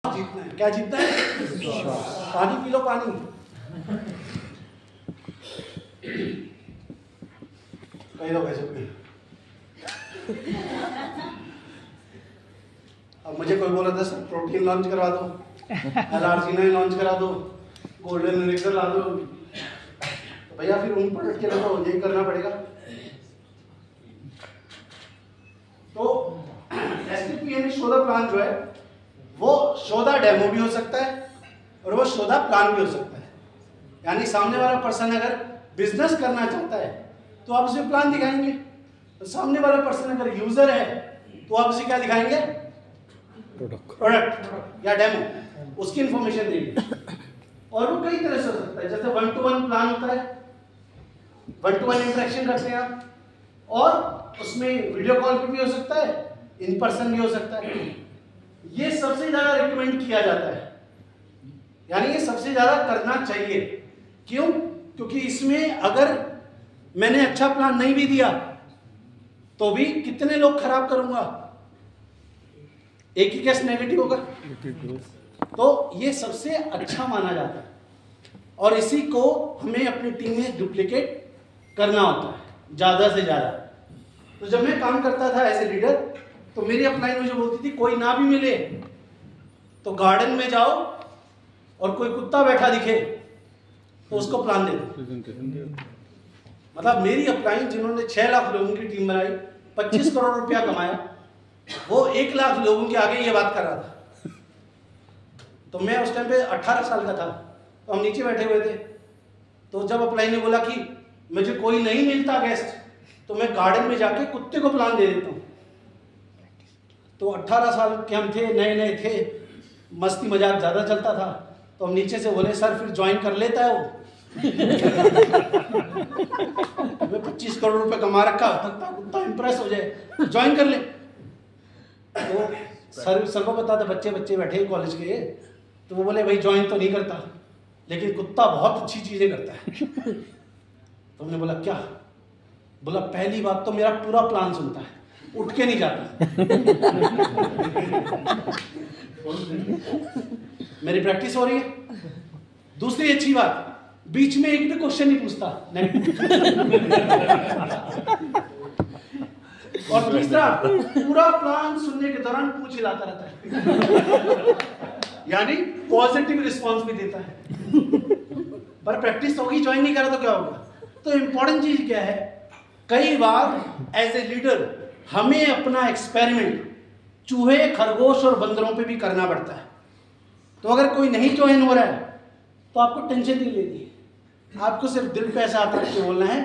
जीतना है। क्या जीतना है? पानी पी लो, पानी। कई लोग ऐसे भी। अब मुझे कोई बोला था सर प्रोटीन लॉन्च करवा दो, LRG9 लॉन्च करा दो, गोल्डन एलिक्सर ला दो, तो भैया फिर उन प्रोडक्ट के लिए तो यही करना पड़ेगा। तो STP यानी शो द प्लान जो है वो शो द डेमो भी हो सकता है और वो शो द प्लान भी हो सकता है। यानी सामने वाला पर्सन अगर बिजनेस करना चाहता है तो आप उसे प्लान दिखाएंगे, तो सामने वाला पर्सन अगर यूजर है तो आप उसे क्या दिखाएंगे? प्रोडक्ट या डेमो, उसकी इंफॉर्मेशन देंगे। और वो कई तरह से हो सकता है, जैसे 1-to-1 प्लान होता है, 1-to-1 इंटरेक्शन करते हैं आप, और उसमें वीडियो कॉल पे भी हो सकता है, इन पर्सन भी हो सकता है। ये सबसे ज्यादा रिकमेंड किया जाता है, यानी ये सबसे ज्यादा करना चाहिए। क्यों? क्योंकि इसमें अगर मैंने अच्छा प्लान नहीं भी दिया तो भी कितने लोग खराब करूंगा, एक ही केस नेगेटिव होगा। तो ये सबसे अच्छा माना जाता है और इसी को हमें अपनी टीम में डुप्लीकेट करना होता है ज्यादा से ज्यादा। तो जब मैं काम करता था एज ए लीडर तो मेरी अपलाइन मुझे बोलती थी कोई ना भी मिले तो गार्डन में जाओ और कोई कुत्ता बैठा दिखे तो उसको प्लान दे दो। मतलब मेरी अपलाइन जिन्होंने 6 लाख लोगों की टीम बनाई, 25 करोड़ रुपया कमाया, वो 1 लाख लोगों के आगे ये बात कर रहा था। तो मैं उस टाइम पे 18 साल का था, तो हम नीचे बैठे हुए थे। तो जब अपलाइन ने बोला कि मुझे कोई नहीं मिलता गेस्ट तो मैं गार्डन में जाके कुत्ते को प्लान दे देता हूँ। तो 18 साल के हम थे, नए नए थे, मस्ती मजाक ज़्यादा चलता था। तो हम नीचे से बोले सर फिर ज्वाइन कर लेता है वो। मैं 25 करोड़ रुपए कमा रखा, कुत्ता इंप्रेस हो जाए, ज्वाइन कर ले। तो सर को पता था बच्चे बैठे कॉलेज के, तो वो बोले भाई ज्वाइन तो नहीं करता लेकिन कुत्ता बहुत अच्छी चीजें करता है। तो हमने बोला क्या? बोला पहली बात तो मेरा पूरा प्लान सुनता है, उठ के नहीं जाता। मेरी प्रैक्टिस हो रही है। दूसरी अच्छी बात, बीच में एक भी क्वेश्चन नहीं पूछता। और तीसरा, पूरा प्लान सुनने के दौरान पूछ हिलाता रहता है, यानी पॉजिटिव रिस्पांस भी देता है। पर प्रैक्टिस होगी, ज्वाइन नहीं करा तो क्या होगा? तो इंपॉर्टेंट चीज क्या है, कई बार एज ए लीडर हमें अपना एक्सपेरिमेंट चूहे, खरगोश और बंदरों पे भी करना पड़ता है। तो अगर कोई नहीं ज्वाइन हो रहा है तो आपको टेंशन नहीं लेनी है, आपको सिर्फ दिल पे ऐसा आता है कि बोलना है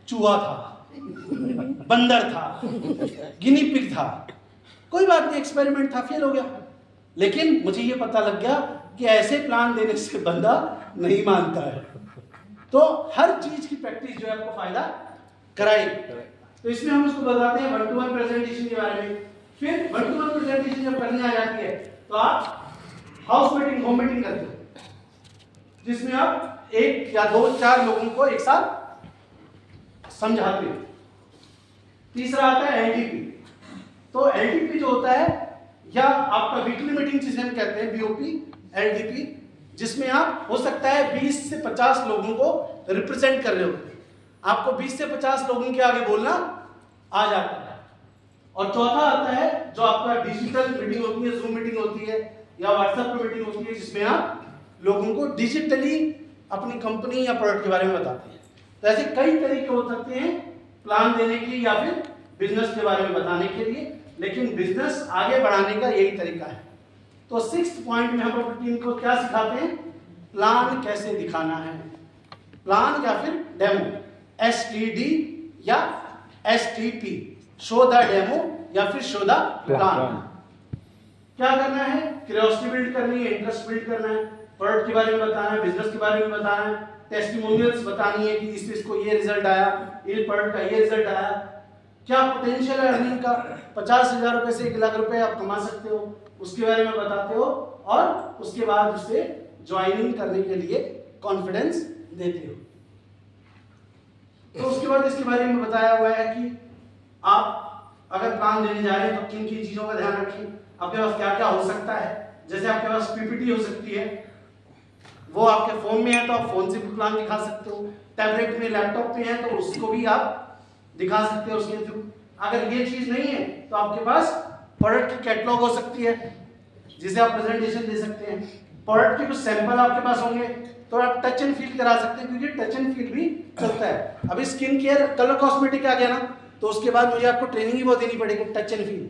चूहा था, बंदर था, गिनी पिग था, कोई बात नहीं, एक्सपेरिमेंट था, फेल हो गया। लेकिन मुझे ये पता लग गया कि ऐसे प्लान देने से बंदा नहीं मानता है। तो हर चीज की प्रैक्टिस जो है आपको फायदा कराएगी। तो इसमें हम उसको बताते हैं 1-to-1 प्रेजेंटेशन के बारे में। फिर 1-to-1 प्रेजेंटेशन जब करने आ जाती है तो आप हाउस मीटिंग, होम मीटिंग करते हो, जिसमें आप 1 या 2-4 लोगों को एक साथ समझाते हो। तीसरा आता है LTP। तो LTP जो होता है, या आपका वीकली मीटिंग जिसे हम कहते हैं BOP, LTP, जिसमें आप हो सकता है 20 से 50 लोगों को रिप्रेजेंट कर रहे हो। आपको 20 से 50 लोगों के आगे बोलना आ जाता है। और चौथा आता है जो आपका डिजिटल मीटिंग होती है, जूम मीटिंग होती है या व्हाट्सएप पे मीटिंग होती है, जिसमें आप लोगों को डिजिटली अपनी कंपनी या प्रोडक्ट के बारे में बताते हैं। तो ऐसे कई तरीके हो सकते हैं प्लान देने के या फिर बिजनेस के बारे में बताने के लिए, लेकिन बिजनेस आगे बढ़ाने का यही तरीका है। तो 6th पॉइंट में हम अपनी टीम को क्या सिखाते हैं? प्लान कैसे दिखाना है, प्लान या फिर डेमो, STD या STP, शो द डेमो या फिर शो द प्लान। क्या करना है? क्यूरियोसिटी बिल्ड करनी है, इंटरेस्ट बिल्ड करना है, प्रोडक्ट के बारे में बताना है, बिजनेस के बारे में बताना है, टेस्टिमोनियल्स बतानी है कि इसको ये रिजल्ट आया, इस प्रोडक्ट का ये रिजल्ट आया, क्या पोटेंशियल है अर्निंग का, 50,000 रुपए से 1 लाख रुपए आप कमा सकते हो, उसके बारे में बताते हो। और उसके बाद उसे ज्वाइनिंग करने के लिए कॉन्फिडेंस देते हो। तो उसके बाद इसके बारे में बताया हुआ है कि आप अगर प्लान देने जा रहे हैं तो किन किन चीजों का ध्यान रखें, आपके पास क्या क्या हो सकता है, जैसे आपके पास पीपीटी हो सकती है, वो आपके फोन में है तो आप फोन से भी प्लान दिखा सकते हो, टैबलेट में लैपटॉप में है तो उसको भी आप दिखा सकते हो उसके थ्रू। अगर ये चीज नहीं है तो आपके पास प्रोडक्ट की कैटलॉग हो सकती है जिसे आप प्रेजेंटेशन दे सकते हैं। प्रोडक्ट के कुछ सैंपल आपके पास होंगे तो आप टच एंड फील करा सकते हैं, क्योंकि टच एंड फील भी चलता है। अभी स्किन केयर कलर कॉस्मेटिक आ गया ना, तो उसके बाद मुझे आपको ट्रेनिंग ही बहुत देनी पड़ेगी टच एंड फील,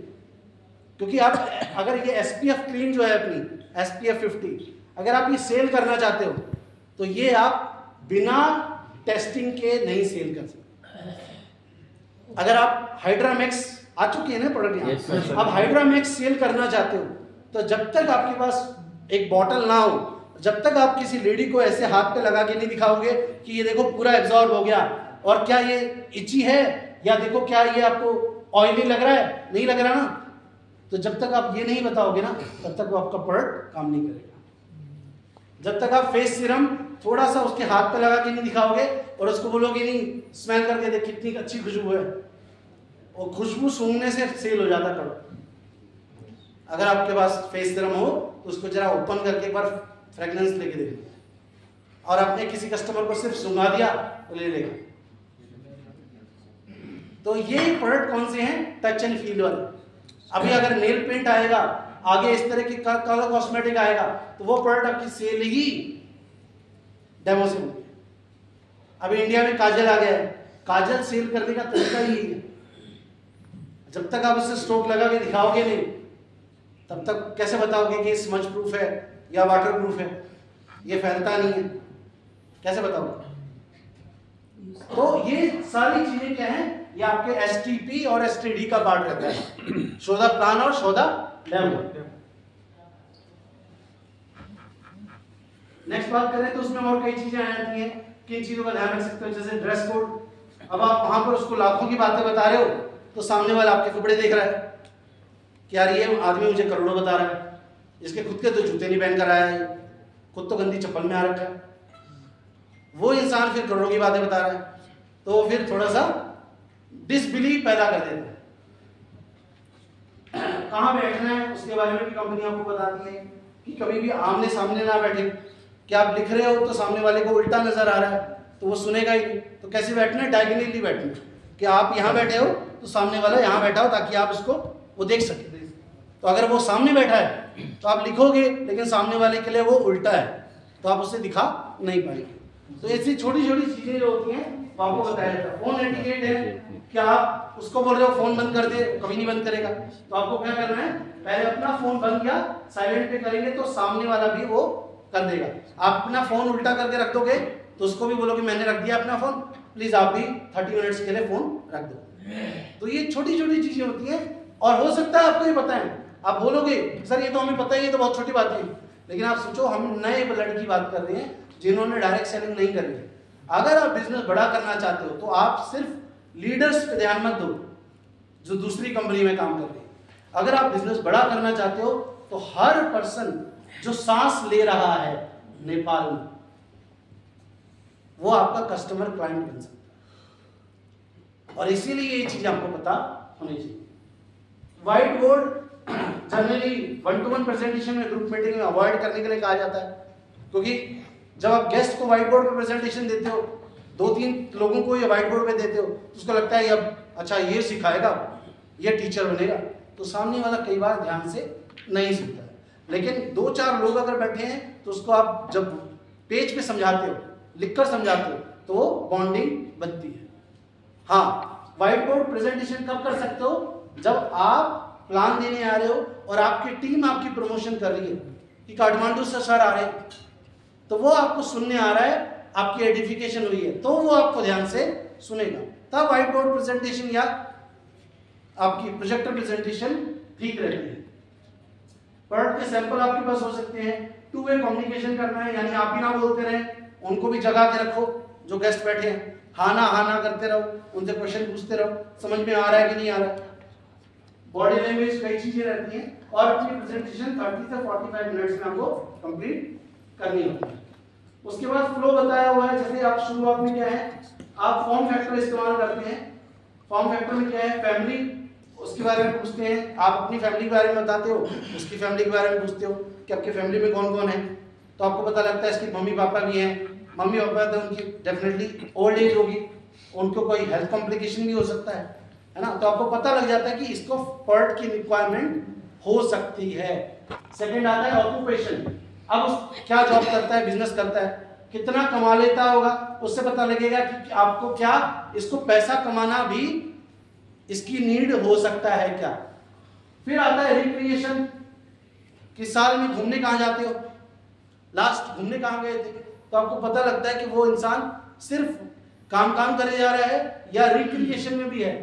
क्योंकि आप अगर ये SPF क्रीम जो है अपनी SPF 50 अगर आप ये सेल करना चाहते हो तो ये आप बिना टेस्टिंग के नहीं सेल कर सकते। अगर आप हाइड्रामैक्स आ चुकी है ना प्रोडक्ट यहाँ, आप हाइड्रामैक्स सेल करना चाहते हो तो जब तक आपके पास एक बॉटल ना हो, जब तक आप किसी लेडी को ऐसे हाथ पे लगा के नहीं दिखाओगे कि ये देखो पूरा एब्जॉर्ब हो गया और क्या ये इची है या देखो क्या ये आपको ऑयली लग रहा है, नहीं लग रहा ना, तो जब तक आप ये नहीं बताओगे ना तब तक वो आपका प्रोडक्ट काम नहीं करेगा। जब तक आप फेस सीरम थोड़ा सा उसके हाथ पे लगा के नहीं दिखाओगे और उसको बोलोगे नहीं स्मेल करके देख कितनी अच्छी खुशबू है, और खुशबू सूंघने से सेल हो जाता है। अगर आपके पास फेस सीरम हो तो उसको जरा ओपन करके एक बार फ्रेगनेंस लेके देखो, और आपने किसी कस्टमर को सिर्फ सूंघा दिया तो ले लेगा। तो ये प्रोडक्ट कौन से हैं? टच एंड फील वाले। अभी अगर नेल पेंट आएगा, आगे इस तरह की कलर कॉस्मेटिक आएगा, तो वो प्रोडक्ट आपकी सेल ही डेमो से होगी। अभी इंडिया में काजल आ गया है, काजल सेल करने का तरीका ही है, जब तक आप उससे स्ट्रोक लगा के दिखाओगे नहीं तब तक कैसे बताओगे कि स्मज प्रूफ है या वाटर प्रूफ है, ये फैलता नहीं है, कैसे बताओगे? तो ये सारी चीजें क्या हैं, ये आपके STP और STD का पार्ट रहता है, शो द प्लान और शो द डेमो। नेक्स्ट बात करें तो उसमें और कई चीजें आ जाती हैं, किन चीजों का ध्यान रख सकते हो, जैसे ड्रेस कोड। अब आप वहां पर उसको लाखों की बातें बता रहे हो तो सामने वाला आपके कपड़े देख रहा है कि यार ये आदमी मुझे करोड़ों बता रहा है, इसके खुद के तो जूते नहीं पहन कर आया है, खुद तो गंदी चप्पल में आ रखा है, वो इंसान फिर करोड़ों की बातें बता रहा है, तो फिर थोड़ा सा डिसबिलीव पैदा कर देते हैं। कहाँ बैठना है उसके बारे में भी कंपनी आपको बताती है कि कभी भी आमने सामने ना बैठे, कि आप लिख रहे हो तो सामने वाले को उल्टा नजर आ रहा है तो वो सुनेगा ही नहीं, तो कैसे बैठना है, डायगोनली बैठना है, कि आप यहाँ बैठे हो तो सामने वाला यहाँ बैठा हो ताकि आप उसको वो देख सके। तो अगर वो सामने बैठा है तो आप लिखोगे लेकिन सामने वाले के लिए वो उल्टा है तो आप उसे दिखा नहीं पाएंगे। तो ऐसी छोटी छोटी चीजें जो होती हैं वो आपको बताया जाता है। फोन एटिकेट है कि आप उसको बोल रहे हो फोन बंद कर दे, कभी नहीं बंद करेगा, तो आपको क्या करना है, पहले अपना फोन बंद या साइलेंट पे करेंगे तो सामने वाला भी वो कर देगा। आप अपना फोन उल्टा करके रख दोगे तो उसको भी बोलोगे मैंने रख दिया अपना फोन, प्लीज आप भी 30 मिनट्स के लिए फोन रख दो। तो ये छोटी छोटी चीजें होती हैं, और हो सकता है आपको ये पता है, आप बोलोगे सर ये तो हमें पता ही है, तो बहुत छोटी बात है, लेकिन आप सोचो हम नए ब्लड की बात कर रहे हैं जिन्होंने डायरेक्ट सेलिंग नहीं करी है। अगर आप बिजनेस बड़ा करना चाहते हो तो आप सिर्फ लीडर्स पे ध्यान मत दो जो दूसरी कंपनी में काम कर रहे हैं। अगर आप बिजनेस बड़ा करना चाहते हो तो हर पर्सन जो सांस ले रहा है नेपाल में वो आपका कस्टमर क्लाइंट बन सकता है, और इसीलिए ये चीज आपको पता होनी चाहिए। White board generally 1-to-1 presentation में, ग्रुप मीटिंग में अवॉइड करने के लिए कहा जाता है, क्योंकि जब आप गेस्ट को व्हाइट बोर्ड पर प्रेजेंटेशन देते हो, 2-3 लोगों को ये व्हाइट बोर्ड पे देते हो तो उसको लगता है अब अच्छा ये सिखाएगा, ये टीचर बनेगा, तो सामने वाला कई बार ध्यान से नहीं सुनता है। लेकिन 2-4 लोग अगर बैठे हैं तो उसको आप जब पेज पे समझाते हो, लिखकर समझाते हो, तो वो बॉन्डिंग बनती है। हाँ, व्हाइट बोर्ड प्रेजेंटेशन कब कर सकते हो, जब आप प्लान देने आ रहे हो और आपकी टीम आपकी प्रमोशन कर रही है कि काठमांडू से सर आ रहे हैं, तो वो आपको सुनने आ रहा है, आपकी एडिफिकेशन हुई है तो वो आपको ध्यान से सुनेगा, तब व्हाइट बोर्ड प्रेजेंटेशन या आपकी प्रोजेक्टर प्रेजेंटेशन ठीक रहती है। प्रोडक्ट के सैंपल आपके पास हो सकते हैं। 2-वे कम्युनिकेशन करना है, यानी आप ही ना बोलते रहें, उनको भी जगा के रखो जो गेस्ट बैठे हैं, हाँ ना करते रहो, उनसे क्वेश्चन पूछते रहो, समझ में आ रहा है कि नहीं आ रहा है। बॉडी लैंग्वेज कई चीजें रहती हैं, और अपनी प्रेजेंटेशन 30 से 45 मिनट्स में आपको कंप्लीट करनी होती है। उसके बाद फ्लो बताया हुआ है, जैसे आप शुरुआत में क्या है, आप फॉर्म फैक्टर इस्तेमाल करते हैं। फॉर्म फैक्टर में क्या है, फैमिली उसके बारे में पूछते हैं, आप अपनी फैमिली के बारे में बताते हो, उसकी फैमिली के बारे में पूछते हो कि आपकी फैमिली में कौन कौन है, तो आपको पता लगता है इसकी मम्मी पापा भी हैं, मम्मी पापा तो उनकी डेफिनेटली ओल्ड एज होगी, उनको कोई हेल्थ कॉम्प्लिकेशन भी हो सकता है ना, तो आपको पता लग जाता है कि इसको पर्ट की रिक्वायरमेंट हो सकती है। सेकंड आता है ऑक्यूपेशन, अब उस क्या जॉब करता है, बिजनेस करता है, कितना कमा लेता होगा, उससे पता लगेगा कि आपको क्या इसको पैसा कमाना भी इसकी नीड हो सकता है क्या। फिर आता है रिक्रिएशन, कि साल में घूमने कहाँ जाते हो, लास्ट घूमने कहाँ गए थे, तो आपको पता लगता है कि वो इंसान सिर्फ काम करे जा रहा है या रिक्रिएशन में भी है।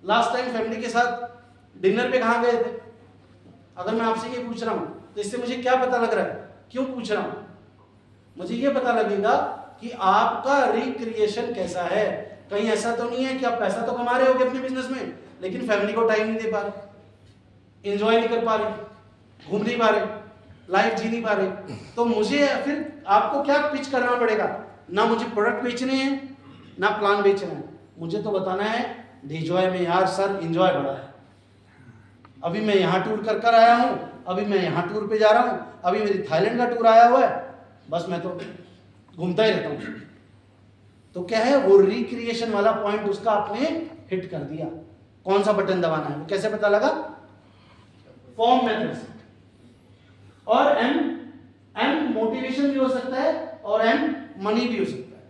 लास्ट टाइम फैमिली के साथ डिनर पे कहाँ गए थे। अगर मैं आपसे ये पूछ रहा हूँ तो इससे मुझे क्या पता लग रहा है, क्यों पूछ रहा हूँ, मुझे ये पता लगेगा कि आपका रिक्रिएशन कैसा है। कहीं ऐसा तो नहीं है कि आप पैसा तो कमा रहे होगे अपने बिजनेस में, लेकिन फैमिली को टाइम नहीं दे पा रहे, एंजॉय नहीं कर पा रहे, घूम नहीं पा रहे, लाइफ जी नहीं पा रहे। तो मुझे फिर आपको क्या पिच करना पड़ेगा, ना मुझे प्रोडक्ट बेचने हैं ना प्लान बेचना है, मुझे तो बताना है डिजॉय में यार सर एंजॉय बड़ा है, अभी मैं यहाँ टूर कर आया हूँ, अभी मैं यहाँ टूर पे जा रहा हूँ, अभी मेरी थाईलैंड का टूर आया हुआ है, बस मैं तो घूमता ही रहता हूँ। तो क्या है, वो रिक्रिएशन वाला पॉइंट उसका आपने हिट कर दिया। कौन सा बटन दबाना है वो कैसे पता लगा, फॉर्म मेथड से। और एम मोटिवेशन भी हो सकता है और एम मनी भी हो सकता है,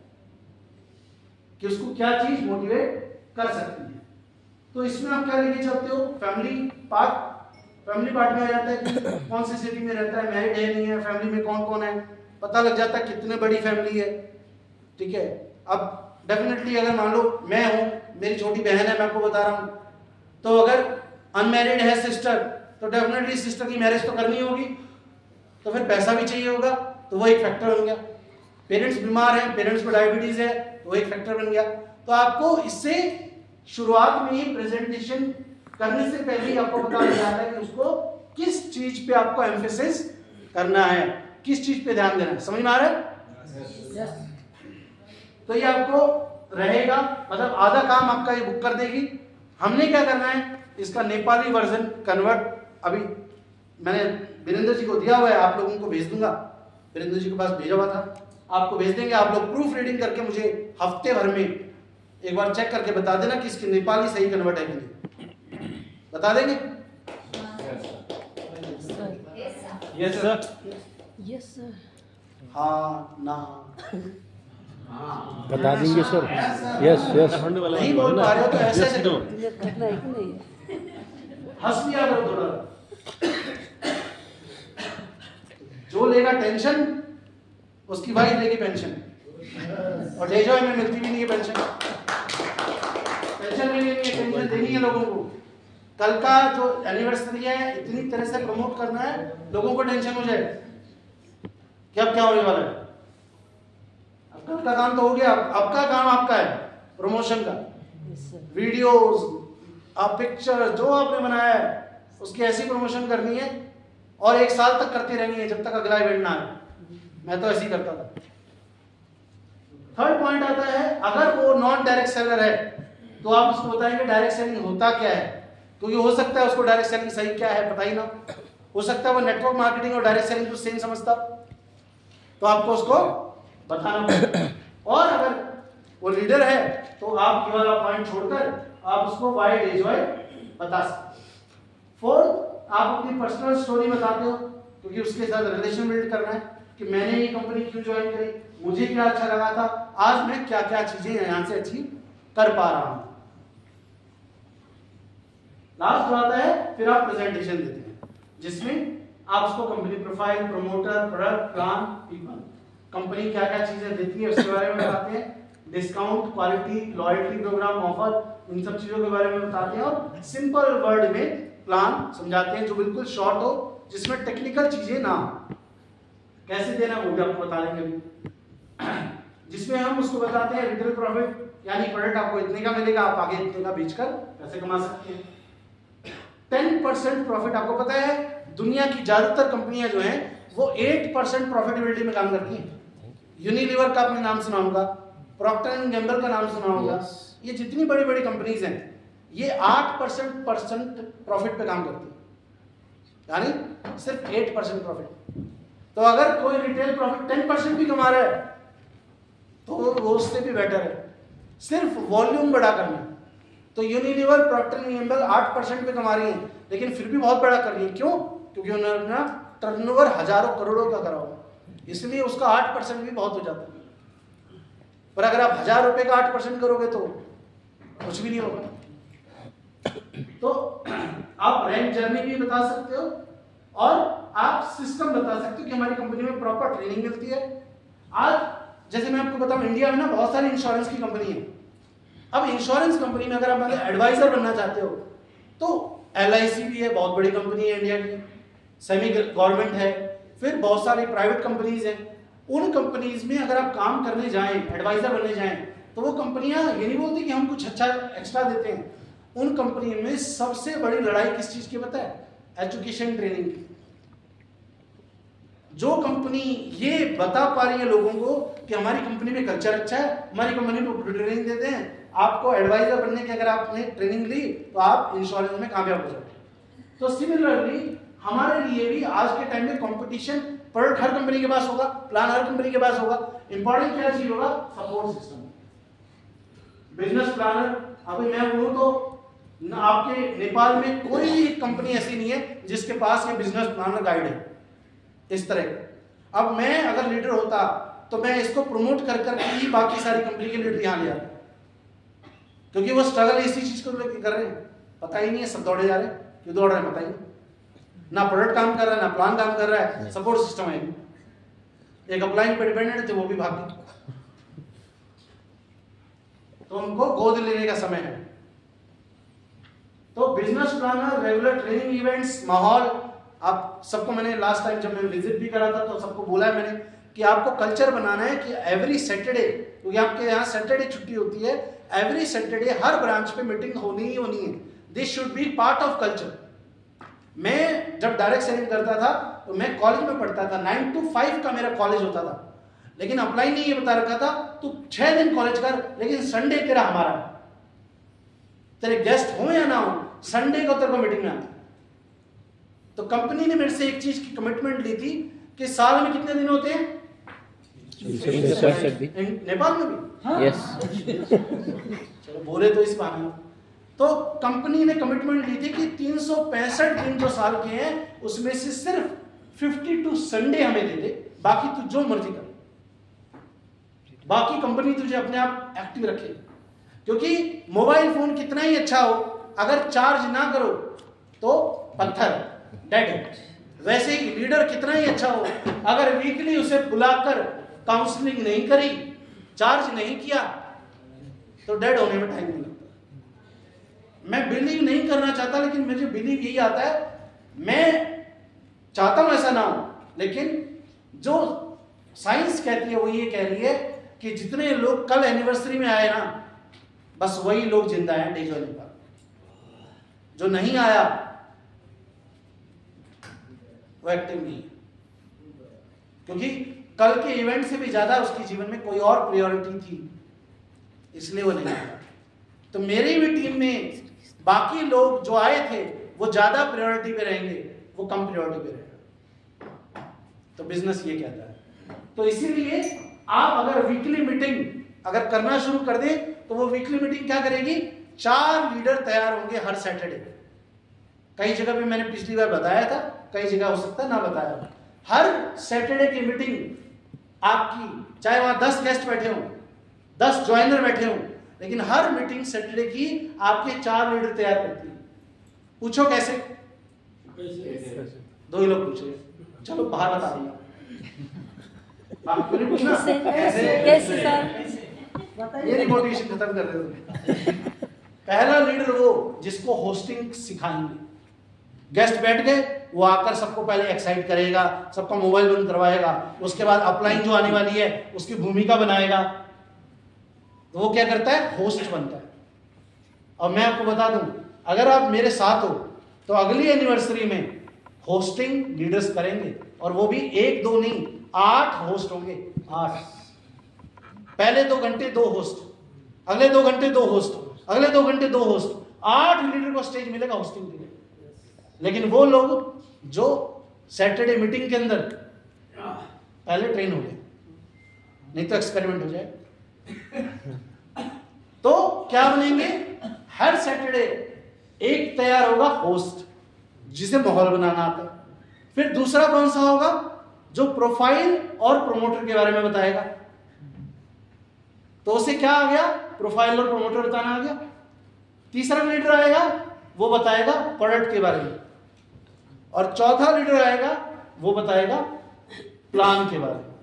कि उसको क्या चीज मोटिवेट कर सकती है। तो इसमें आप क्या लेके चलते हो, फैमिली पार्ट में आ जाता है कि कौन सी सिटी में रहता है, मैरिड है नहीं है, फैमिली में कौन कौन है, पता लग जाता है कितने बड़ी फैमिली है, ठीक है। अब डेफिनेटली अगर मान लो मैं हूं, मेरी छोटी बहन है, मैं आपको बता रहा हूं, तो अगर अनमैरिड है सिस्टर, तो डेफिनेटली सिस्टर की मैरिज तो करनी होगी, तो फिर पैसा भी चाहिए होगा, तो वो एक फैक्टर बन गया। पेरेंट्स बीमार हैं, पेरेंट्स को डायबिटीज है, तो वो एक फैक्टर बन गया। तो आपको इससे शुरुआत में ही प्रेजेंटेशन करने से पहले ही आपको पता लग जाता है कि उसको किस चीज पे आपको एम्फेसिस करना है, किस चीज पे ध्यान देना है। समझ में आ रहा है? तो ये आपको रहेगा, मतलब आधा काम आपका ये बुक कर देगी। हमने क्या करना है, इसका नेपाली वर्जन कन्वर्ट अभी मैंने वीरेंद्र जी को दिया हुआ है, आप लोगों को भेज दूंगा, वीरेंद्र जी के पास भेजा हुआ था, आपको भेज देंगे। आप लोग प्रूफ रीडिंग करके मुझे हफ्ते भर में एक बार चेक करके बता देना कि इसकी नेपाली सही कन्वर्ट है कि नहीं, बता देंगे? यस सर, यस सर, हाँ ना बता देंगे सर, यस यस। नहीं बोल पा रहे हो तो ऐसे हंस लिया करो थोड़ा। जो लेगा टेंशन उसकी वाइफ लेगी पेंशन, और डेजॉय में मिलती भी नहीं है पेंशन। पेंशन भी नहीं है, टेंशन देनी है लोगों को। कल का जो एनिवर्सरी है इतनी तरह से प्रमोट करना है, लोगों को टेंशन हो जाए कि अब क्या होने वाला है। अब कल का काम तो हो गया, अब का काम आपका है प्रमोशन का, वीडियोस, आप पिक्चर जो आपने बनाया है उसकी ऐसी प्रमोशन करनी है और 1 साल तक करती रहनी है जब तक अगला इवेंट ना आए। मैं तो ऐसे ही करता था। थर्ड पॉइंट आता है, अगर वो नॉन डायरेक्ट सेलर है तो आप उसको बताएंगे डायरेक्ट सेलिंग होता क्या है, क्योंकि हो सकता है उसको डायरेक्ट सेलिंग सही क्या है पता ही ना, हो सकता है वो नेटवर्क मार्केटिंग और डायरेक्ट सेलिंग को सेम समझता, तो आपको उसको बताना पड़ेगा। और अगर वो लीडर है तो आप ये वाला पॉइंट छोड़कर आप उसको व्हाई एंजॉय बता सकते। फोर्थ, आप अपनी पर्सनल स्टोरी बताते हो, क्योंकि उसके साथ रिलेशन बिल्ड करना है कि मैंने ये कंपनी क्यों ज्वाइन करी, मुझे क्या अच्छा लगा था, आज मैं क्या क्या चीजें यहां से अचीव कर पा रहा हूं। लास्ट आता है, फिर आप प्रेजेंटेशन देते हैं जिसमें आप उसको company profile, promoter, product, plan, people, company क्या क्या चीजें देती है उसके बारे में बताते हैं, discount, quality, loyalty program, offer, इन सब चीजों के बारे में बताते हैं और सिंपल वर्ड में प्लान समझाते हैं जो बिल्कुल शॉर्ट हो, जिसमें टेक्निकल चीजें ना हो। कैसे देना वो भी आपको बता देंगे अभी। जिसमें हम उसको बताते हैं रिटेल प्रॉफिट, यानी प्रोडक्ट आपको इतने का मिलेगा, आप आगे इतने का बेचकर पैसे कमा सकते हैं। 10% प्रॉफिट, आपको पता है दुनिया की ज्यादातर कंपनियां जो हैं वो 8% प्रॉफिटेबिलिटी में काम करती हैं। यूनिलीवर का आपने नाम सुना होगा, प्रॉक्टर एंड गैम्बल का नाम सुना होगा, ये जितनी बड़ी बड़ी कंपनीज हैं ये 8% प्रॉफिट पे काम करती है, यानी सिर्फ 8% प्रॉफिट। तो अगर कोई रिटेल प्रॉफिट 10% भी कमा रहा है तो वो उससे भी बेटर है, सिर्फ वॉल्यूम बड़ा करना। तो यूनिलीवर, प्रॉक्टर एंड गैम्बल 8% पे कमा रही है, लेकिन फिर भी बहुत बड़ा कर रही है। क्यों? क्योंकि उन्होंने अपना टर्नओवर हजारों करोड़ों का करा हुआ, इसलिए उसका 8% भी बहुत हो जाता है। पर अगर आप 1000 रुपए का 8% करोगे तो कुछ भी नहीं होगा। तो आप रैंक जर्नी भी बता सकते हो और आप सिस्टम बता सकते हो कि हमारी कंपनी में प्रॉपर ट्रेनिंग मिलती है। आज जैसे मैं आपको बताऊं, इंडिया में ना बहुत सारी इंश्योरेंस की कंपनी है। अब इंश्योरेंस कंपनी में अगर आप एडवाइजर बनना चाहते हो तो LIC भी है, बहुत बड़ी कंपनी है इंडिया की, सेमी गवर्नमेंट है, फिर बहुत सारी प्राइवेट कंपनीज हैं। उन कंपनीज में अगर आप काम करने जाएं, एडवाइजर बनने जाएं, तो वो कंपनियां ये नहीं बोलती कि हम कुछ अच्छा एक्स्ट्रा देते हैं। उन कंपनी में सबसे बड़ी लड़ाई किस चीज की पता है? एजुकेशन ट्रेनिंग की। जो कंपनी ये बता पा रही है लोगों को कि हमारी कंपनी में कल्चर अच्छा है, हमारी कंपनी में ट्रेनिंग देते हैं, आपको एडवाइजर बनने की अगर आपने ट्रेनिंग ली तो आप इंश्योरेंस में कामयाब हो जाओगे। तो सिमिलरली हमारे लिए भी आज के टाइम में कंपटीशन, प्रोडक्ट हर कंपनी के पास होगा, प्लान हर कंपनी के पास होगा, इंपॉर्टेंट क्या चीज होगा? Support system. बिजनेस प्लानर, अभी मैं बोलूं तो आपके नेपाल में कोई भी कंपनी ऐसी नहीं है जिसके पास ये बिजनेस प्लानर गाइड है इस तरह। अब मैं अगर लीडर होता तो मैं इसको प्रमोट कर करके ही बाकी सारी कंपनी के लीडर यहाँ ले आता, क्योंकि वो स्ट्रगल इसी चीज को लेकर कर रहे हैं, पता ही नहीं है, सब दौड़े जा रहे हैं। क्यों दौड़ रहे हैं पता ही नहीं, ना प्रोडक्ट काम कर रहा है, ना प्लान काम कर रहा है, सपोर्ट सिस्टम है। एक अपलाइन पे डिपेंडेंट थे, वो भी भाग गए। तो उनको गोद लेने का समय है। तो business planner, regular training events, माहौल। आप सबको मैंने लास्ट टाइम जब मैं विजिट भी करा था तो सबको बोला है मैंने कि आपको कल्चर बनाना है कि एवरी सैटरडे, क्योंकि आपके यहाँ सैटरडे छुट्टी होती है, एवरी सैटरडे हर ब्रांच पे मीटिंग होनी ही होनी है। This should be part of culture. मैं जब डायरेक्ट सेलिंग करता था तो मैं कॉलेज में पढ़ता था, 9 to 5 का मेरा कॉलेज होता था, लेकिन अपलाइन ने ये बता रखा था तू 6 दिन कॉलेज कर, लेकिन संडे तेरा हमारा, तेरे गेस्ट हो या ना हो, संडे को तेरे को मीटिंग में आता। तो कंपनी ने मेरे से एक चीज की कमिटमेंट ली थी कि साल में कितने दिन होते हैं? नेपाल में भी? यस। चलो बोले तो इस बहाने। तो कंपनी ने कमिटमेंट ली थी कि 365 दिन जो साल के हैं उसमें से सिर्फ 52 संडे हमें दे दे, बाकी तू जो मर्जी कर, बाकी कंपनी तुझे अपने आप एक्टिव रखे। क्योंकि मोबाइल फोन कितना ही अच्छा हो, अगर चार्ज ना करो तो पत्थर, डेड। वैसे ही लीडर कितना ही अच्छा हो, अगर वीकली उसे बुलाकर काउंसलिंग नहीं करी, चार्ज नहीं किया, तो डेड होने में टाइम नहीं लगता। मैं बिलीव नहीं करना चाहता, लेकिन मुझे बिलीव यही आता है। मैं चाहता हूं ऐसा ना हो, लेकिन जो साइंस कहती है वो ये कह रही है कि जितने लोग कल एनिवर्सरी में आए ना, बस वही लोग जिंदा हैं डे जोइनिंग पर। जो नहीं आया वो एक्टिव नहीं है, क्योंकि कल के इवेंट से भी ज्यादा उसके जीवन में कोई और प्रायोरिटी थी, इसलिए वो नहीं आया। तो मेरी भी टीम में बाकी लोग जो आए थे वो ज्यादा प्रायोरिटी पे रहेंगे, वो कम प्रायोरिटी पे रहेगा। तो बिजनेस ये कहता है। तो इसीलिए आप अगर वीकली मीटिंग अगर करना शुरू कर दें तो वो वीकली मीटिंग क्या करेगी? 4 लीडर तैयार होंगे हर सैटरडे। कई जगह पे मैंने पिछली बार बताया था, कई जगह हो सकता है ना बताया हो। हर सैटरडे की मीटिंग आपकी, चाहे वहां 10 गेस्ट बैठे हों, 10 ज्वाइनर बैठे हों, लेकिन हर मीटिंग सैटरडे की आपके 4 लीडर तैयार करती है। पूछो कैसे? 2 ही लोग पूछे, चलो बाहर बता दिया। आपको नहीं पूछना कैसे सर? ये मोटिवेशन खत्म कर रहे हो। पहला लीडर वो जिसको होस्टिंग सिखाएंगे। गेस्ट बैठ गए, वो आकर सबको पहले एक्साइट करेगा, सबका मोबाइल बंद करवाएगा, उसके बाद अपलाइन जो आने वाली है उसकी भूमिका बनाएगा। तो वो क्या करता है? होस्ट बनता है। और मैं आपको बता दूं, अगर आप मेरे साथ हो तो अगली एनिवर्सरी में होस्टिंग लीडर्स करेंगे, और वो भी 1-2 नहीं, 8 होस्ट होंगे। 8। पहले 2 घंटे 2 होस्ट, अगले 2 घंटे 2 होस्ट, अगले 2 घंटे 2 होस्ट, 8 लीडर को स्टेज मिलेगा होस्टिंग के लिए। लेकिन वो लोग जो सैटरडे मीटिंग के अंदर पहले ट्रेन हो गए, नहीं तो एक्सपेरिमेंट हो जाए। तो क्या बनेंगे, हर सैटरडे एक तैयार होगा होस्ट जिसे माहौल बनाना आता है। फिर दूसरा कौन सा होगा, जो प्रोफाइल और प्रोमोटर के बारे में बताएगा। तो उसे क्या आ गया, प्रोफाइल और प्रोमोटर बताना आ गया। तीसरा लीडर आएगा, वो बताएगा प्रोडक्ट के बारे में। और चौथा लीडर आएगा, वो बताएगा प्लान के बारे में,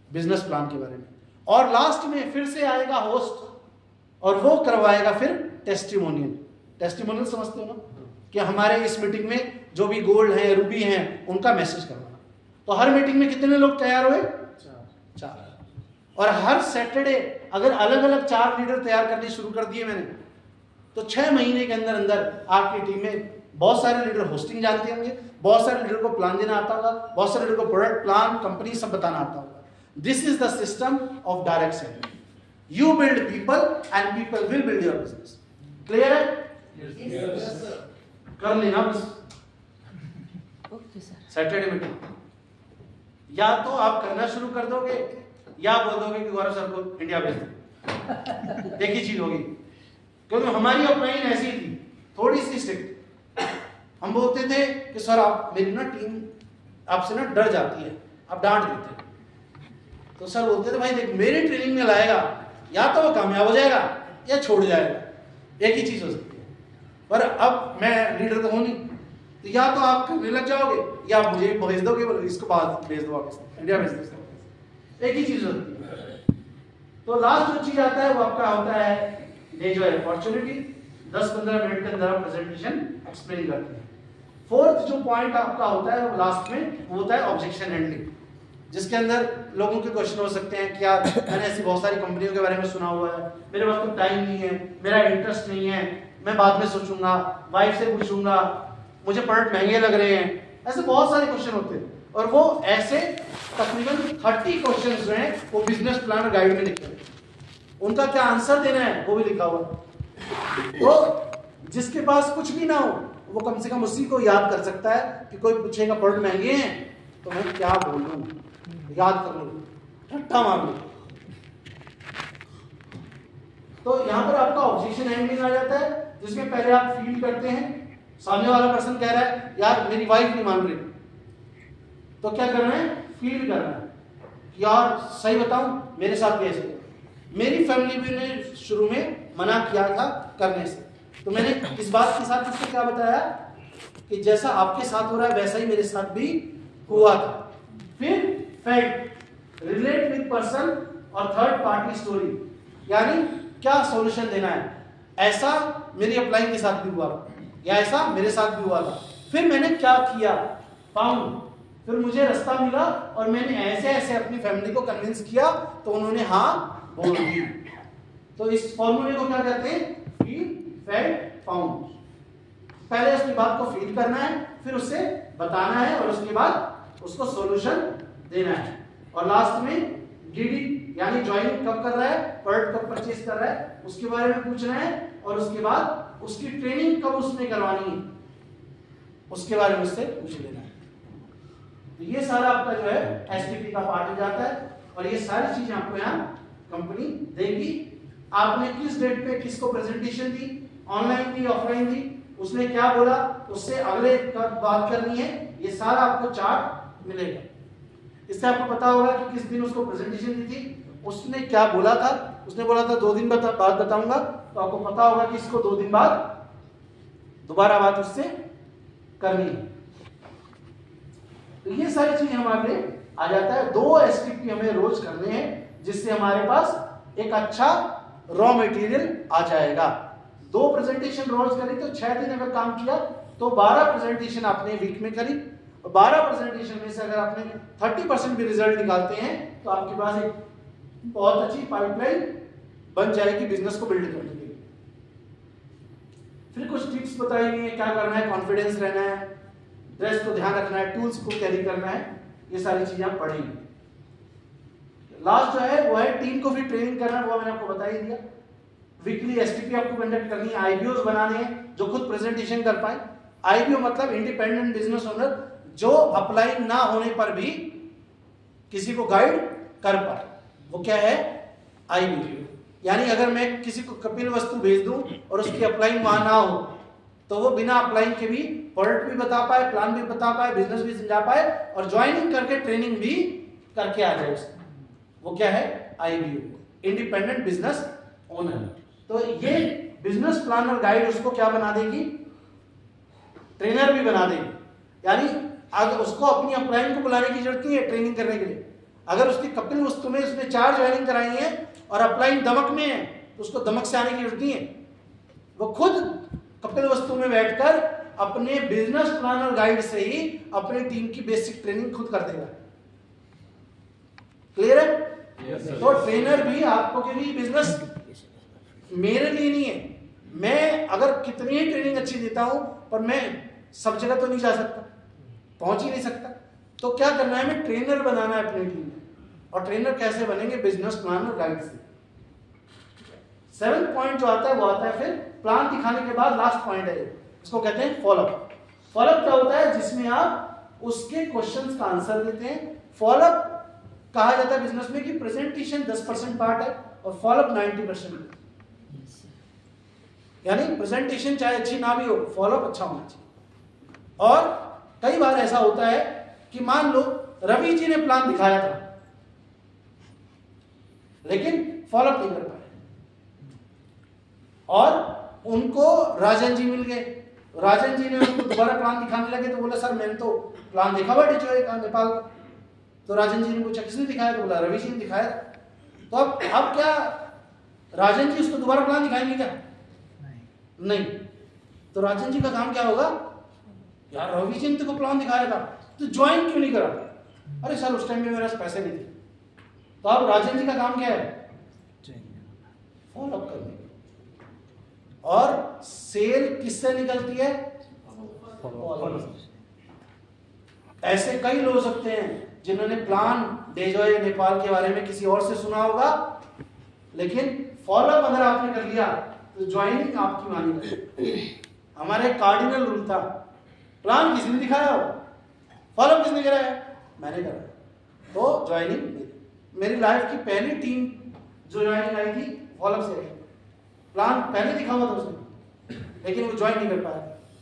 बिजनेस प्लान के बारे में। और लास्ट में फिर से आएगा होस्ट और वो करवाएगा फिर टेस्टिमोनियल। टेस्टिमोनियल समझते हो ना, कि हमारे इस मीटिंग में जो भी गोल्ड है, रूबी हैं, उनका मैसेज करवाना। तो हर मीटिंग में कितने लोग तैयार हुए, 4। और हर सैटरडे अगर अलग अलग 4 लीडर तैयार करने शुरू कर दिए मैंने, तो 6 महीने के अंदर अंदर आपकी टीम में बहुत सारे लीडर होस्टिंग जानते होंगे, बहुत सारे लीडर को प्लान देना आता होगा, बहुत सारे लीडर को प्रोडक्ट प्लान, कंपनी सब बताना आता होगा। This is the system of direct selling. You build people and people will build your business. Clear है? कर लेना बस। सैटरडे मीटिंग या तो आप करना शुरू कर दोगे या बोल दोगे कि गौरव सर को इंडिया भेज दो। एक ही चीज होगी, क्योंकि हमारी अपलाइन ऐसी थी, थोड़ी सी स्ट्रिक्ट। हम बोलते थे कि सर आप मेरी ना टीम आपसे ना डर जाती है, आप डांट देते। तो सर बोलते थे भाई देख, मेरी ट्रेनिंग में लाएगा या तो वो कामयाब हो जाएगा या छोड़ जाएगा, एक ही चीज हो सकती है। पर अब मैं लीडर तो हूं नहीं, तो या तो आप करने लग जाओगे या मुझे भेज दोगे, बोलो इसको बाद भेज दो वापस इंडिया भेज दो, एक ही चीज होती है। तो लास्ट जो चीज आता है वो आपका होता है ये जो है अपॉर्चुनिटी। 10-15 मिनट के अंदर आप प्रेजेंटेशन एक्सप्लेन करते हैं। फोर्थ जो पॉइंट आपका होता है वो लास्ट में वो होता है ऑब्जेक्शन हैंडलिंग, जिसके अंदर लोगों के क्वेश्चन हो सकते हैं कि यार मैंने ऐसी बहुत सारी कंपनियों के बारे में सुना हुआ है, मेरे पास तो टाइम नहीं है, मेरा इंटरेस्ट नहीं है, मैं बाद में सोचूंगा, वाइफ से पूछूंगा, मुझे प्रोडक्ट महंगे लग रहे हैं। ऐसे बहुत सारे क्वेश्चन होते हैं और वो ऐसे तकरीबन 30 क्वेश्चन जो हैं वो बिजनेस प्लान गाइड में लिखे हैं, उनका क्या आंसर देना है वो भी लिखा हुआ है। तो जिसके पास कुछ भी ना हो वो कम से कम उसी को याद कर सकता है कि कोई पूछेगा प्रोडक्ट महंगे हैं तो मैं क्या बोलूं, याद कर लो, ठट्टा मार लो। तो यहां पर आपका ऑब्जेक्शन हैंडलिंग आ जाता है, जिसमें पहले आप फील करते हैं सामने वाला पर्सन कह रहा है यार मेरी वाइफ नहीं मान रही, तो क्या करना है, फील करना है यार सही बताऊं मेरे साथ भी ऐसे मेरी फैमिली भी ने शुरू में मना किया था करने से, तो मैंने इस बात के साथ उसको क्या बताया कि जैसा आपके साथ हो रहा है वैसा ही मेरे साथ भी हुआ था। फिर फैक्ट, रिलेट विद पर्सन और थर्ड पार्टी स्टोरी, यानी क्या सॉल्यूशन देना है, ऐसा मेरी अपलाइन के साथ भी हुआ या ऐसा मेरे साथ भी हुआ था, फिर मैंने क्या किया, फाउंड, फिर मुझे रास्ता मिला और मैंने ऐसे ऐसे अपनी फैमिली को कन्विंस किया तो उन्होंने हाँ बोल दी। तो इस फॉर्मूले को क्या कहते हैं, फील, फेल्ट, फाउंड। पहले उसकी बात को फील करना है, फिर उसे बताना है और उसके बाद उसको सॉल्यूशन देना है, और लास्ट में डीडी यानी ज्वाइन कब कर रहा है, प्रोडक्ट कब परचेज कर रहा है उसके बारे में पूछना है, और उसके बाद उसकी ट्रेनिंग कब उसने करवानी है उसके बारे में उससे पूछ लेना है। तो ये सारा आपका जो है एसटीपी का पार्ट हो जाता है, और ये सारी चीजें आपको यहाँ कंपनी देगी। आपने किस डेट पे किसको प्रेजेंटेशन दी, ऑनलाइन दी, ऑफलाइन दी, उसने क्या बोला, उससे अगले कब बात करनी है, ये सारा आपको चार्ट मिलेगा। इससे आपको पता होगा कि किस दिन उसको प्रेजेंटेशन दी थी, उसने क्या बोला था, उसने बोला था 2 दिन बाद बताऊंगा, तो आपको पता होगा कि इसको 2 दिन बाद दोबारा बात उससे करनी है। तो ये सारी चीजें हमारे आ जाता है। 2 एसटीपी हमें रोज करने हैं, जिससे हमारे पास एक अच्छा रॉ मटेरियल आ जाएगा। 2 प्रेजेंटेशन रोज करी तो 6 दिन अगर काम किया तो 12 प्रेजेंटेशन आपने वीक में करी, और 12 प्रेजेंटेशन में से अगर आपने 30% भी रिजल्ट निकालते हैं तो आपके पास एक बहुत अच्छी पाइपलाइन बन जाएगी बिजनेस को बिल्ड करने के लिए। फिर कुछ टिप्स बताई गई है, क्या करना है, कॉन्फिडेंस रहना है, ड्रेस को ध्यान रखना है, टूल्स को कैरी करना है, ये सारी चीजें आप पढ़ेंगे। लास्ट जो है वो है टीम को फिर ट्रेनिंग करना, वो मैंने आपको बता ही दिया। वीकली एसटीपी आपको कंडक्ट करनी है, आईबीओस बनाने हैं जो खुद प्रेजेंटेशन कर पाए। आईबीओ मतलब इंडिपेंडेंट बिजनेस ओनर, जो अप्लाई ना होने पर भी किसी को गाइड कर पाए, वो क्या है, आईबीओ। यानी अगर मैं किसी को कपिल वस्तु भेज दूं और उसकी अप्लाइंग वहां ना हो, तो वो बिना अप्लाइंग के भी प्रोडक्ट भी बता पाए, प्लान भी बता पाए, बिजनेस भी समझा पाए और ज्वाइनिंग करके ट्रेनिंग भी करके आ जाए उससे, वो क्या है, आईबीओ, इंडिपेंडेंट बिजनेस ओनर। तो ये बिजनेस प्लानर गाइड उसको क्या बना देगी, ट्रेनर भी बना देगी। यानी अगर उसको अपनी अप्लाइंग को बुलाने की जरूरत नहीं है ट्रेनिंग करने के लिए। अगर उसकी कपिल वस्तु में उसने 4 ज्वाइनिंग कराई है और अप्लाइंग दमक में है, तो उसको दमक से आने की जरूरत नहीं है, वो खुद कपिल वस्तु में बैठकर अपने बिजनेस प्लानर गाइड से ही अपनी टीम की बेसिक ट्रेनिंग खुद कर देगा। क्लियर है? Yes, sir. तो ट्रेनर भी आपको के लिए बिजनेस मेरे लिए नहीं है। मैं अगर कितनी ही ट्रेनिंग अच्छी देता हूं, पर मैं सब जगह तो नहीं जा सकता, पहुंच ही नहीं सकता। तो क्या करना है, मैं ट्रेनर बनाना है अपनी टीम में। और ट्रेनर कैसे बनेंगे, बिजनेस प्लानर गाइड से। 7th पॉइंट जो आता है वो आता है फिर प्लान दिखाने के बाद लास्ट पॉइंट है, इसको कहते हैं फॉलोअप। फॉलोअप क्या होता है, जिसमें आप उसके क्वेश्चंस का आंसर देते हैं। फॉलोअप कहा जाता है बिजनेस में कि प्रेजेंटेशन 10% पार्ट है और फॉलोअप 90% है। यानी प्रेजेंटेशन चाहे अच्छी ना भी हो, फॉलोअप अच्छा होना चाहिए। और कई बार ऐसा होता है कि मान लो रवि जी ने प्लान दिखाया था लेकिन फॉलोअप नहीं कर पाए, और उनको राजन जी मिल गए। राजन जी ने उनको दोबारा प्लान दिखाने लगे तो बोला सर मैंने तो प्लान देखा हुआ डिचोए नेपाल का। तो राजन जी ने पूछा किसने दिखाया, तो बोला रवि जी ने दिखाया। तो अब क्या राजन जी उसको दोबारा प्लान दिखाएंगे क्या? नहीं। तो राजन जी का काम क्या होगा, यार रवि जी ने तो प्लान दिखाया था, तो ज्वाइन क्यों नहीं करा? अरे सर उस टाइम में मेरे पास पैसे नहीं थे। तो अब राजन जी का काम क्या है, फॉलोअप करने। और सेल किससे निकलती है, ऐसे कई लोग हो सकते हैं जिन्होंने प्लान डेजॉय नेपाल के बारे में किसी और से सुना होगा, लेकिन फॉलोअप अगर आपने कर लिया तो ज्वाइनिंग आपकी मानी गई। हमारे कार्डिनल रूल था, प्लान किसने दिखाया हो, फॉलोअप किसने कराया, मैंने कराया, तो ज्वाइनिंग। मेरी लाइफ की पहली टीम जो ज्वाइनिंग आई थी फॉलोअप से आई। प्लान पहले दिखा हुआ था उसने, लेकिन वो ज्वाइन नहीं कर पाया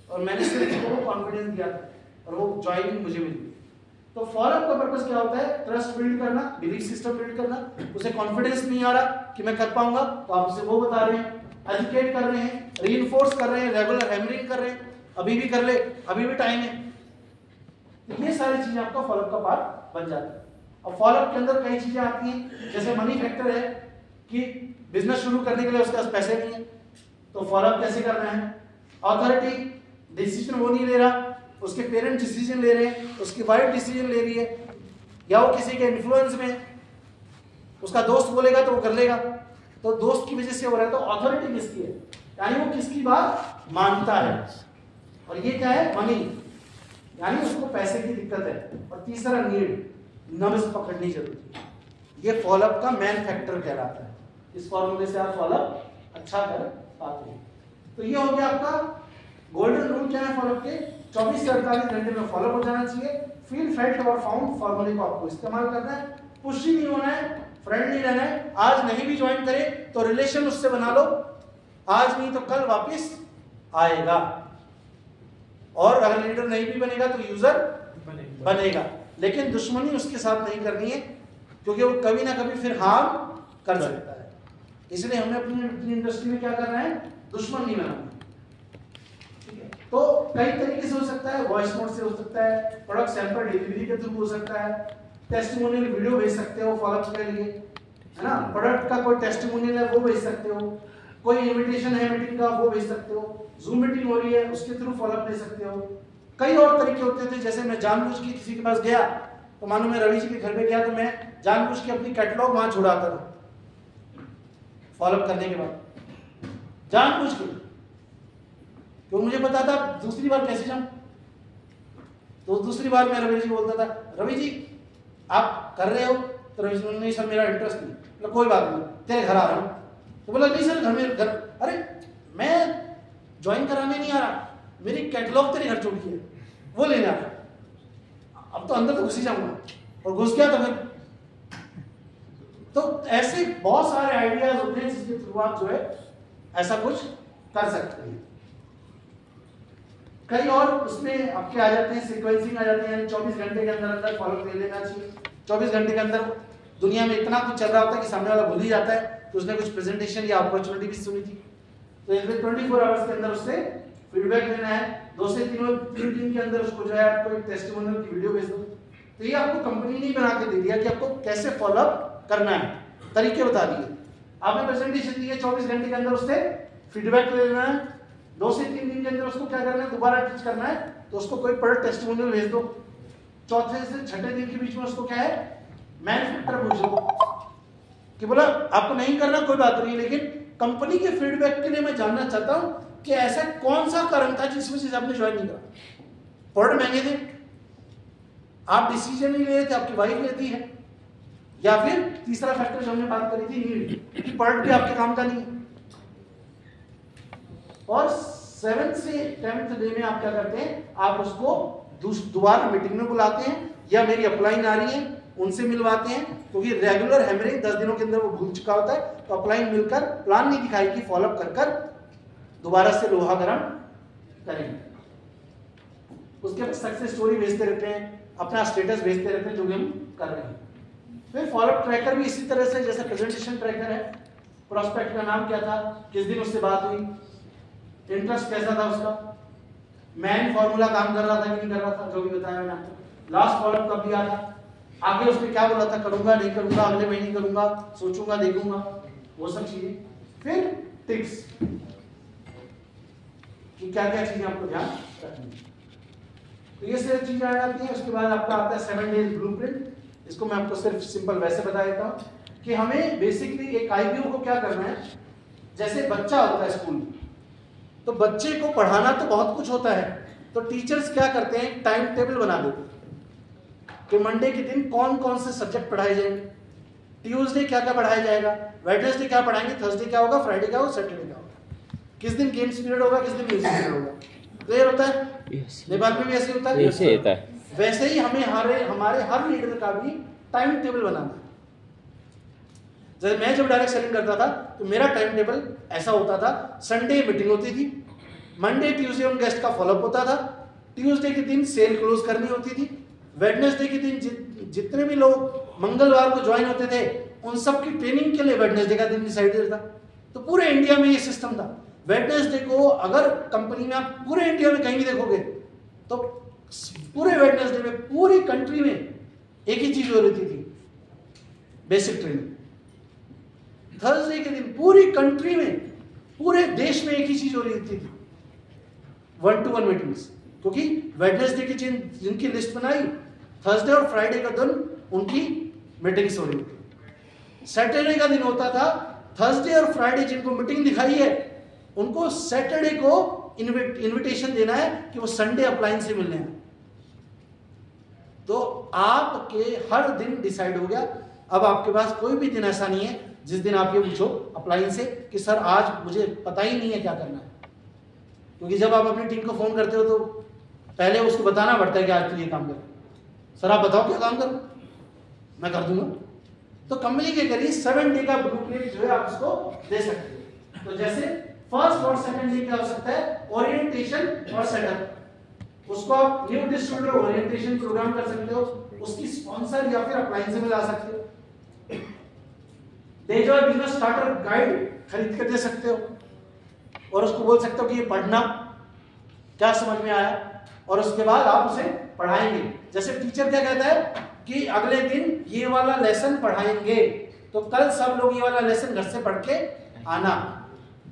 और मैंने सिर्फ उसको कॉन्फिडेंस दिया था और वो ज्वाइनिंग मुझे मिली। तो फॉलोअप का पर्पस क्या होता है, ट्रस्ट बिल्ड करना, बिलीफ सिस्टम बिल्ड करना। उसे कॉन्फिडेंस नहीं आ रहा कि मैं कर पाऊंगा, तो आप उसे वो बता रहे हैं, एजुकेट कर रहे हैं, रीइंफोर्स कर रहे हैं, रेगुलर हैमरिंग कर रहे हैं, अभी भी कर ले, अभी भी टाइम है। तो ये सारी चीजें आपका फॉलोअप का पार्ट बन जाता है। और फॉलोअप के अंदर कई चीजें आती हैं, जैसे मनी फैक्टर है कि बिजनेस शुरू करने के लिए उसके पास पैसे नहीं है, तो फॉलोअप कैसे करना है। अथॉरिटी डिसीजन वो नहीं ले रहा, उसके पेरेंट डिसीजन ले रहे हैं, उसकी वाइफ डिसीजन ले रही है, या वो किसी के इन्फ्लुएंस में, उसका दोस्त बोलेगा तो वो कर लेगा, तो दोस्त की वजह से हो रहा है। तो अथॉरिटी किसकी है, यानी वो किसकी बात मानता है। और ये क्या है, मनी, यानी उसको पैसे की दिक्कत है। और तीसरा नीड, नब्ज पकड़नी जरूरी है। ये फॉलोअप का मेन फैक्टर कहलाता है। इस फॉर्मूले से आप फॉलोअप अच्छा कर पाते हैं। तो ये हो गया आपका गोल्डन रूल। क्या है फॉलोअप के, 24 से 48 घंटे में फॉलोअप हो जाना चाहिए। फील फेल्ट और फाउंड फॉर्मूले को आपको इस्तेमाल करना है। पुशी नहीं होना है, फ्रेंड नहीं रहना है। आज नहीं भी ज्वाइन करे तो रिलेशन उससे बना लो, आज नहीं तो कल वापस आएगा। और अगर लीडर नहीं भी बनेगा तो यूजर बनेगा, लेकिन दुश्मनी उसके साथ नहीं करनी है, क्योंकि वो कभी ना कभी फिर हार्म कर सकता है। इसलिए हमें अपनी इंडस्ट्री में क्या करना है, दुश्मन नहीं बनाना। तो कई तरीके से हो सकता है, वॉइस नोट से हो सकता है, प्रोडक्ट सैंपल डिलीवरी के थ्रू हो सकता है, टेस्टिमोनियल वीडियो भेज सकते हो फॉलोअप के लिए, है ना। प्रोडक्ट का कोई टेस्टिमोनियल है वो भेज सकते हो, कोई इनविटेशन है मीटिंग का वो भेज सकते हो, जूम मीटिंग हो रही है उसके थ्रू फॉलोअप ले सकते हो। कई और तरीके होते थे, जैसे मैं जानबूझ के किसी के पास गया, तो मानो मैं रवि जी के घर पे गया तो मैं जानबूझ के अपनी कैटलॉग वहां छुड़ाता था फॉलोअप करने के बाद, जानबूझ के, तो मुझे पता था दूसरी बार कैसे जाऊं। तो दूसरी बार मैं रवि जी को बोलता था, रवि जी आप कर रहे हो? तो रवि जी नहीं सर मेरा इंटरेस्ट नहीं। मतलब कोई बात नहीं, तेरे घर आ रहा हूं। तो बोला नहीं सर घर, अरे मैं ज्वाइन कराने नहीं आ रहा, मेरी कैटलॉग तेरे घर छोड़ के वो लेने आ रहा। अब तो अंदर तो घुस ही जाऊंगा, और घुस गया तो फिर तो ऐसे बहुत सारे आइडियाज होते हैं जिसके थ्रू आप जो है ऐसा कुछ कर सकते हैं। कई और उसमें आपके आ जाते हैं, सीक्वेंसिंग आ जाते हैं, यानी 24 घंटे के अंदर अंदर फॉलो ले लेना चाहिए। 24 घंटे के अंदर दुनिया में इतना कुछ चल रहा होता है कि सामने वाला भूल ही जाता है, तो उसने कुछ प्रेजेंटेशन या अपॉर्चुनिटी भी सुनी थी, तो इसमें 24 आवर्स के अंदर उससे फीडबैक लेना है। 2 से 3 दिन के अंदर उसको जो है आपको एक टेस्टिमोनियल की वीडियो भेज दो। तो ये आपको कंपनी ने बना के दे दिया कि आपको कैसे फॉलो अप करना है, तरीके बता दिए। आपने प्रेजेंटेशन दी है, 24 घंटे के अंदर उससे फीडबैक ले लेना है। 2 से 3 दिन के अंदर उसको क्या करना है, दोबारा टीच करना है, तो उसको कोई पर टेस्टिमोनियल भेज दो। 4थे से 6ठे दिन के बीच में उसको क्या है, मैन्युफैक्चरर पूछ लो कि बोला आपको नहीं करना कोई बात नहीं, लेकिन कंपनी के फीडबैक के लिए मैं जानना चाहता हूं कि ऐसा कौन सा कारण था जिस वजह से आपने ज्वाइन नहीं करा। प्रोडक्ट महंगे थे, आप डिसीजन नहीं ले रहे थे, आपकी वाइफ लेती है, या फिर तीसरा फैक्टर जो हमने बात करी थी नीड, कि प्रोडक्ट भी आपके काम का नहीं है। और 7th से 10th डे में आप क्या करते हैं, आप उसको दोबारा मीटिंग में बुलाते हैं, या मेरी अपलाइन आ रही है उनसे मिलवाते हैं, क्योंकि रेगुलर हैमरिंग 10 दिनों के अंदर वो भूल चुका होता है, तो अपलाइन मिलकर प्लान नहीं दिखाएगी, फॉलोअप कर दोबारा से लोहा गर्म करेंगे। उसके बाद सक्सेस स्टोरी भेजते रहते हैं, अपना स्टेटस भेजते रहते हैं जो भी हम कर रहे हैं। फिर फॉलोअप ट्रैकर भी इसी तरह से, जैसे प्रेजेंटेशन ट्रैकर है, प्रोस्पेक्ट का नाम क्या था, किस दिन उससे बात हुई, इंटरेस्ट कैसा था उसका, मैन फॉर्मूला काम कर रहा था कि नहीं कर रहा था, जो भी बताया मैंने आपको, लास्ट फॉलोअप कब दिया था, आगे उसने क्या बोला था, करूंगा नहीं करूंगा, अगले महीने करूंगा, सोचूंगा देखूंगा, वो सब चीजें। फिर टिप्स कि क्या क्या चीजें आपको ध्यान रखनी है, तो ये सारी चीजें आ जाती हैं। उसके बाद आपका आता है 7 डेज ब्लूप्रिंट। इसको मैं आपको सिर्फ सिंपल वैसे बता देता हूं कि हमें बेसिकली एक आईपीओ को क्या करना है, जैसे बच्चा होता है स्कूल में, तो बच्चे को पढ़ाना तो बहुत कुछ होता है, तो टीचर्स क्या करते हैं, टाइम टेबल बना देते हैं कि मंडे के दिन कौन कौन से सब्जेक्ट पढ़ाए जाएंगे, ट्यूसडे क्या क्या पढ़ाया जाएगा, वेडनेसडे क्या पढ़ाएंगे, थर्सडे क्या होगा, फ्राइडे क्या होगा, सैटरडे क्या होगा, किस दिन गेम्स पीरियड होगा, किस दिन म्यूजिक पीरियड होगा। क्लियर होता है? नेपाल में भी ऐसे होता है, ऐसे होता है। वैसे ही हमें हमारे हर लीडर का भी टाइम टेबल बनाना है। जैसे मैं जब डायरेक्ट सेलिंग करता था तो मेरा टाइम टेबल ऐसा होता था, संडे मीटिंग होती थी, मंडे ट्यूसडे उन गेस्ट का फॉलोअप होता था, ट्यूसडे के दिन सेल क्लोज करनी होती थी, वेडनेसडे के दिन जितने भी लोग मंगलवार को ज्वाइन होते थे उन सब की ट्रेनिंग के लिए वेडनेसडे का दिन डिसाइडेड था। तो पूरे इंडिया में ये सिस्टम था। वेडनेसडे को अगर कंपनी में आप पूरे इंडिया में कहीं भी देखोगे तो पूरे वेडनेसडे में पूरी कंट्री में एक ही चीज हो रही थी, बेसिक ट्रेनिंग। थर्सडे के दिन पूरी कंट्री में, पूरे देश में एक ही चीज हो रही थी, 1-to-1 मीटिंग्स, क्योंकि वेडनेसडे की जिनकी लिस्ट बनाई, थर्सडे और फ्राइडे का दिन उनकी मीटिंग्स हो रही थी। सैटरडे का दिन होता था, थर्सडे और फ्राइडे जिनको मीटिंग दिखाई है उनको सैटरडे को इनविटेशन देना है कि वो संडे अपलाइन से मिलने हैं। तो आपके हर दिन डिसाइड हो गया। अब आपके पास कोई भी दिन ऐसा नहीं है जिस दिन आप ये पूछो अपलाइन से कि सर आज मुझे पता ही नहीं है क्या करना है, क्योंकि जब आप अपनी टीम को फोन करते हो तो पहले उसको बताना पड़ता है कि आज तो ये काम करो, सर आप बताओ क्या काम करो, मैं कर दूंगा। तो कंपनी के करीब 7 डे का ब्लूप्रिंट जो है आप उसको दे सकते हो। तो जैसे फर्स्ट और सेकंड डे क्या हो सकता है, ओरिएंटेशन और सेटअप। उसको आप न्यू डिस्ट्रीब्यूटर ओरिएंटेशन प्रोग्राम कर सकते हो, उसकी स्पॉन्सर या फिर अपलाइन से मिला सकते हो। दे जो बिजनेस स्टार्टर गाइड खरीद कर दे सकते हो और उसको बोल सकते हो कि ये पढ़ना, क्या समझ में आया, और उसके बाद आप उसे पढ़ाएंगे। जैसे टीचर क्या कहता है कि अगले दिन ये वाला लेसन पढ़ाएंगे, तो कल सब लोग ये वाला लेसन घर से पढ़ के आना,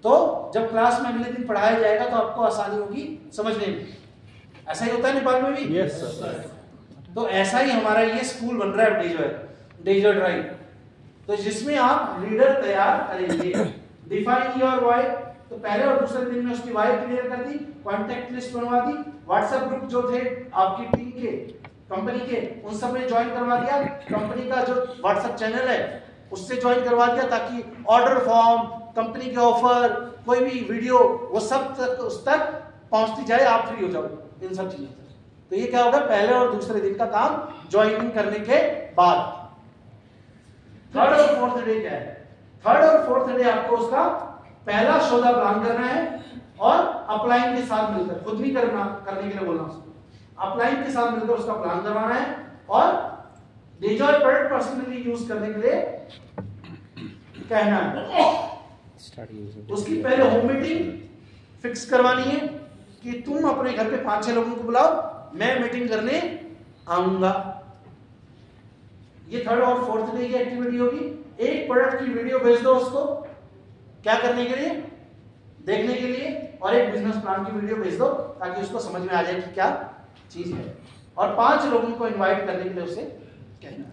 तो जब क्लास में अगले दिन पढ़ाया जाएगा तो आपको आसानी होगी समझने में। ऐसा ही होता है नेपाल में भी। Yes sir. तो ऐसा ही हमारा ये स्कूल बन रहा है डेजर्ट ड्राइव, तो जिसमें आप लीडर तैयार करेंगे। डिफाइन योर वाई, तो पहले और दूसरे दिन में उसकी वाई क्लियर कर दी, कॉन्टेक्ट लिस्ट बनवा दी, व्हाट्सएप ग्रुप जो थे आपकी टीम के, कंपनी के, उन सब में ज्वाइन करवा दिया। कंपनी का जो व्हाट्सएप चैनल है उससे ज्वाइन करवा दिया, ताकि ऑर्डर फॉर्म, कंपनी के ऑफर, कोई भी वीडियो, वो सब तक उस तक पहुंचती जाए, आप फ्री हो जाओ इन सब चीजों से। तो ये क्या होगा, पहले और दूसरे दिन का काम ज्वाइनिंग करने के बाद। थर्ड और फोर्थ डे क्या है? थर्ड और फोर्थ डे आपको उसका पहला सौदा प्लान करना है और अपलाइन के साथ मिलकर, खुद नहीं करने के लिए बोलना उसको, अपलाइन के साथ मिलकर उसका प्लान करवाना है और डेजॉय प्रोडक्ट पर्सनली यूज करने के लिए कहना है। उसकी पहले होम मीटिंग फिक्स करवानी है कि तुम अपने घर पे 5-6 लोगों को बुलाओ, मैं मीटिंग करने आऊंगा। ये थर्ड और फोर्थ डे की एक्टिविटी होगी। एक प्रोडक्ट की वीडियो भेज दो उसको, क्या करने के लिए, देखने के लिए, और एक बिजनेस प्लान की वीडियो भेज दो ताकि उसको समझ में आ जाए कि क्या चीज है, और 5 लोगों को इनवाइट करने के लिए उसे कहना।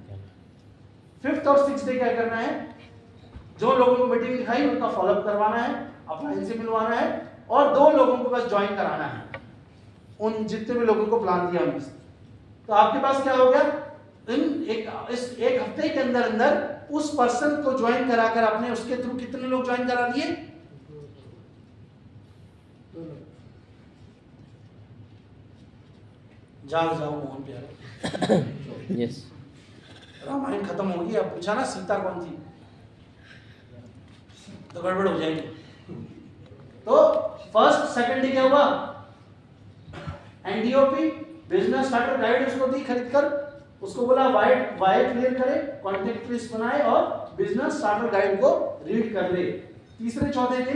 फिफ्थ और सिक्स्थ डे क्या करना है, जो लोगों को मीटिंग दिखाई उनका फॉलोअप करवाना है, अपलाइन से मिलवाना है, और 2 लोगों को बस ज्वाइन कराना है उन जितने भी लोगों को प्लान दिया उनमें से। तो आपके पास क्या हो गया, इस एक हफ्ते के अंदर अंदर उस पर्सन को ज्वाइन कराकर आपने उसके थ्रू कितने लोग ज्वाइन करा दिए? 2 लोग। जाओ मोहन प्यारे। यस। रामायण खत्म होगी, अब पूछा ना सीता कौन थी, तो गड़बड़ हो जाएगी। तो फर्स्ट सेकंड डे क्या हुआ, एनडीओपी बिजनेस स्टार्टर गाइड उसको दी खरीद कर, उसको बोला वायर क्लियर करे, कॉन्टेक्ट लिस्ट बनाए और बिजनेस स्टार्टर गाइड को रीड कर ले। तीसरे चौथे दिन